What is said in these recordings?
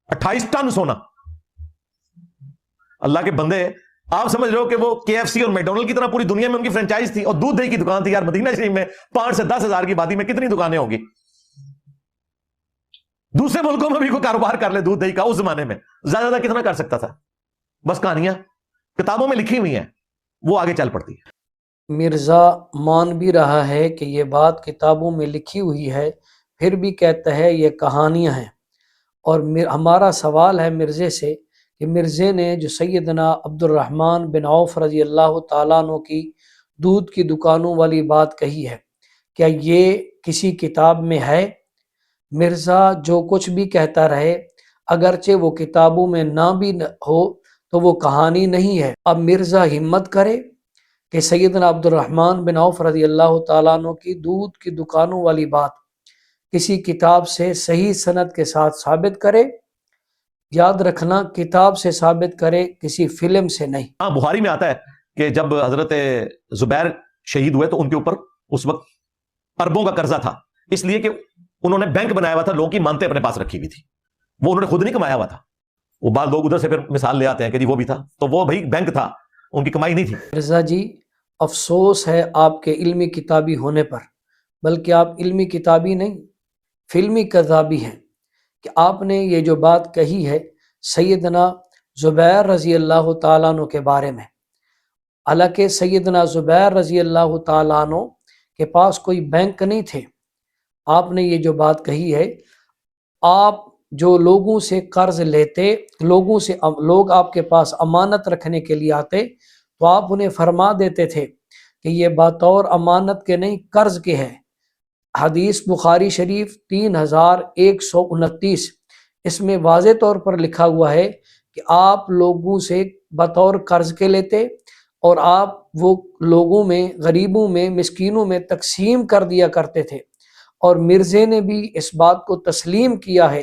28 ton सोना। अल्लाह के बंदे, आप समझ रहे हो कि वो KFC और मैकडोनल्ड की तरह पूरी दुनिया में उनकी फ्रेंचाइज थी, और दूध दही की दुकान थी यार। मदीना शरीफ में 5 से 10 हजार की आबादी में कितनी दुकानें होगी? दूसरे मुल्कों में भी कोई कारोबार कर ले दूध दही का, उस जमाने में ज्यादा कितना कर सकता था? बस कहानियां किताबों में लिखी हुई हैं, वो आगे चल पड़ती है। मिर्ज़ा मान भी रहा है कि ये बात किताबों में लिखी हुई है, फिर भी कहता है ये कहानियां हैं। और हमारा सवाल है मिर्ज़े से कि मिर्ज़े ने जो सैयदना अब्दुर्रहमान बिन औफ रज़ी अल्लाह ताला अन्हु की दूध की दुकानों वाली बात कही है, क्या ये किसी किताब में है? मिर्ज़ा जो कुछ भी कहता रहे, अगरचे वो किताबों में ना भी हो तो वो कहानी नहीं है। अब मिर्ज़ा हिम्मत करे कि सैयदना अब्दुर्रहमान बिन औफ रज़ी अल्लाह ताला अन्हु की दूध की दुकानों वाली बात किसी किताब से सही सनद के साथ साबित करे। याद रखना, किताब से साबित करे, किसी फिल्म से नहीं। हाँ, बुखारी में आता है कि जब हजरत जुबैर शहीद हुए तो उनके ऊपर उस वक्त अरबों का कर्जा था, इसलिए कि उन्होंने बैंक बनाया हुआ था, लोगों की मानते अपने पास रखी हुई थी, वो उन्होंने खुद नहीं कमाया हुआ था। वो बाद लोग उधर से फिर मिसाल ले आते हैं कि जी वो भी था, तो वो भाई बैंक था, उनकी कमाई नहीं थी। मिर्ज़ा जी, अफसोस है आपके इल्मी किताबी होने पर, बल्कि आप इल्मी किताबी नहीं, फिल्मी कज़ाबी हैं कि आपने ये जो बात कही है सैयदना ज़ुबैर रज़ी अल्लाह ताला अन्हु के बारे में, हालांकि सैयदना ज़ुबैर रज़ी अल्लाह ताला अन्हु के पास कोई बैंक नहीं थे। आपने ये जो बात कही है, आप जो लोगों से कर्ज लेते, लोग आपके पास अमानत रखने के लिए आते, तो आप उन्हें फरमा देते थे कि ये बतौर अमानत के नहीं, कर्ज के है। हदीस बुखारी शरीफ 3129, इसमें वाज़े तौर पर लिखा हुआ है कि आप लोगों से बतौर कर्ज के लेते और आप वो लोगों में, गरीबों में, मिस्कीनों में तकसीम कर दिया करते थे। और मिर्ज़े ने भी इस बात को तस्लीम किया है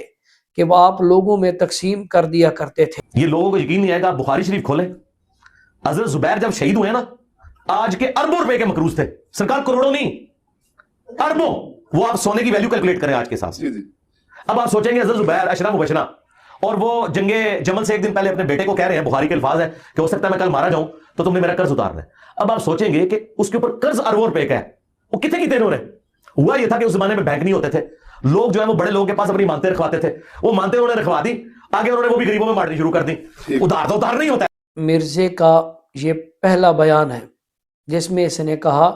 कि वो आप लोगों में तकसीम कर दिया करते थे। ये लोगों को यकीन नहीं आएगा, आप बुखारी शरीफ खोलें, हजरत जुबैर जब शहीद हुए ना, आज के अरबों रुपए के मकरूज थे सरकार, करोड़ों नहीं, अरबों। वो आप सोने की वैल्यू कैलकुलेट करें आज के साथ। अब आप सोचेंगे हजरत जुबैर अशरा मुबशरा, और वो जंगे जमल से एक दिन पहले अपने बेटे को कह रहे हैं, बुखारी के अल्फाज है कि हो सकता है मैं कल मारा जाऊं तो तुमने मेरा कर्ज उतारना है। अब आप सोचेंगे कि उसके ऊपर कर्ज अरबों रुपए का है, वो कितने की देने रहे। हुआ ये था कि उस जमाने में बैंक नहीं होते थे, लोग जो है वो बड़े लोगों के पास अपनी मानते रखवाते थे, वो मानते उन्होंने रखवा दी, आगे उन्होंने वो भी गरीबों में बांटनी शुरू कर दी। उधार तो उधार नहीं होता है। मिर्ज़े का ये पहला बयान है जिसमें इसने कहा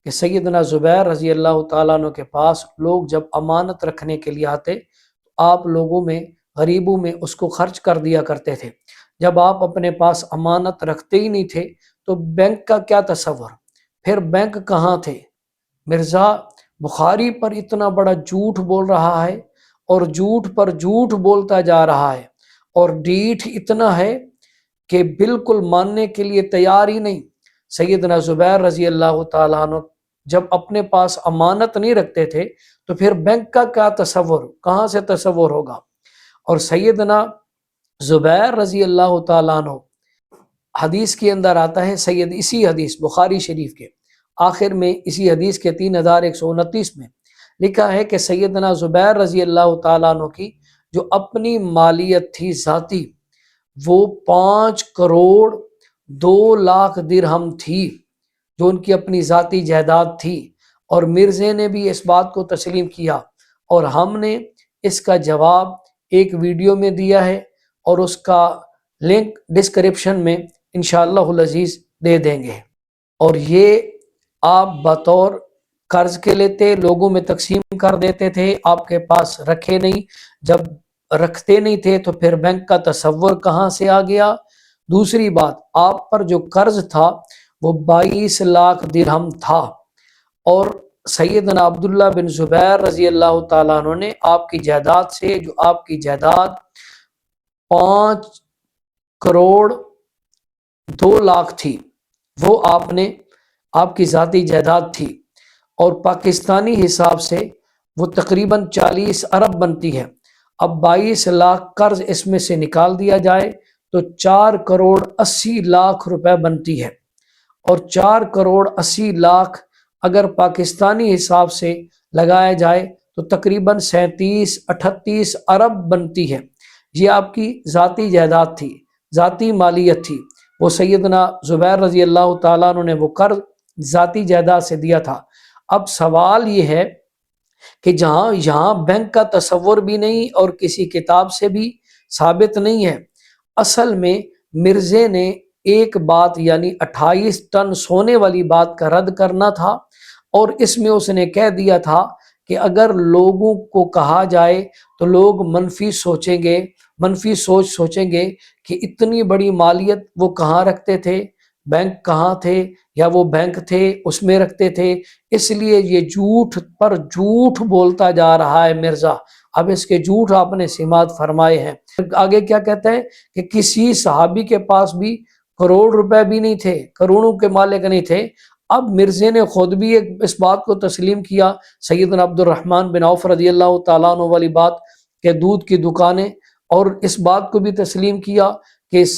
कि सैयदना ज़ुबैर रज़ी अल्लाह ताला अन्हु के पास लोग जब अमानत रखने के लिए आते, तो आप लोगों में, गरीबों में उसको खर्च कर दिया करते थे। जब आप अपने पास अमानत रखते ही नहीं थे तो बैंक का क्या तसव्वुर, फिर बैंक कहाँ थे? मिर्ज़ा बुखारी पर इतना बड़ा झूठ बोल रहा है और झूठ पर झूठ बोलता जा रहा है, और डीठ इतना है कि बिल्कुल मानने के लिए तैयार ही नहीं। सैयदना ज़ुबैर रज़ी अल्लाह ताला अन्हु जब अपने पास अमानत नहीं रखते थे तो फिर बैंक का क्या तसव्वुर, कहाँ से तसव्वुर होगा? और सैयदना ज़ुबैर रज़ी अल्लाह ताला अन्हु, हदीस के अंदर आता है, इसी हदीस बुखारी शरीफ के आखिर में, इसी हदीस के 3129 में लिखा है कि सैयदना ज़ुबैर रज़ी अल्लाह ताला अन्हु की जो अपनी मालियत थी ज़ाती, वो 5 करोड़ 2 लाख दिरहम थी, जो उनकी अपनी ज़ाती जायदाद थी। और मिर्ज़े ने भी इस बात को तस्लीम किया, और हमने इसका जवाब एक वीडियो में दिया है, और उसका लिंक डिस्क्रिप्शन में इंशाअल्लाहुल अज़ीज़ दे देंगे। और ये आप बतौर कर्ज के लेते, लोगों में तकसीम कर देते थे, आपके पास रखे नहीं। जब रखते नहीं थे तो फिर बैंक का तसव्वुर कहाँ से आ गया? दूसरी बात, आप पर जो कर्ज था वो 22 लाख दिरहम था, और सैयदना अब्दुल्ला बिन ज़ुबैर रज़ी अल्लाह ताला अन्हु ने आपकी जायदाद से, जो आपकी जायदाद 5 करोड़ 2 लाख थी, वो आपकी ज़ाती जायदाद थी, और पाकिस्तानी हिसाब से वो तकरीबन 40 अरब बनती है। अब 22 लाख कर्ज इसमें से निकाल दिया जाए तो 4 करोड़ 80 लाख रुपए बनती है, और 4 करोड़ 80 लाख अगर पाकिस्तानी हिसाब से लगाया जाए तो तकरीबन 37-38 अरब बनती है। یہ آپ کی ذاتی جائیداد تھی، ذاتی مالیت تھی، وہ سیدنا زبیر رضی اللہ تعالیٰ عنہ نے وہ قرض ذاتی جائیداد سے دیا تھا۔ اب سوال یہ ہے کہ جہاں یہاں بینک کا تصور بھی نہیں اور کسی کتاب سے بھی ثابت نہیں ہے، اصل میں مرزے نے ایک بات یعنی 28 ٹن سونے والی بات کا رد کرنا تھا، اور اس میں اس نے کہہ دیا تھا کہ اگر لوگوں کو کہا جائے تو لوگ منفی سوچیں گے، منفی سوچیں گے کہ اتنی بڑی مالیت وہ کہاں رکھتے تھے، بینک کہاں تھے، یا وہ بینک تھے اس میں رکھتے تھے، اس لیے یہ جھوٹ پر جھوٹ بولتا جا رہا ہے مرزا۔ اب اس کے جھوٹ آپ نے سماعت فرمائے ہیں۔ آگے کیا کہتے ہیں کہ کسی صحابی کے پاس بھی کروڑ روپے بھی نہیں تھے، کروڑوں کے مالک نہیں تھے۔ اب مرزے نے خود بھی اس بات کو تسلیم کیا، سیدنا عبد الرحمن بن عوف رضی اللہ تعالیٰ عنہ والی بات کہ دودھ کی دکانیں، اور اس بات کو بھی تسلیم کیا کہ اس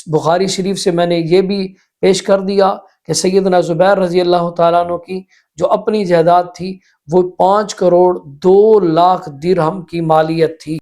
بخاری شریف سے میں نے یہ بھی پیش کر دیا کہ سیدنا زبیر رضی اللہ تعالیٰ عنہ کی جو اپنی جائیداد تھی وہ 5 کروڑ 2 لاکھ درہم کی مالیت تھی۔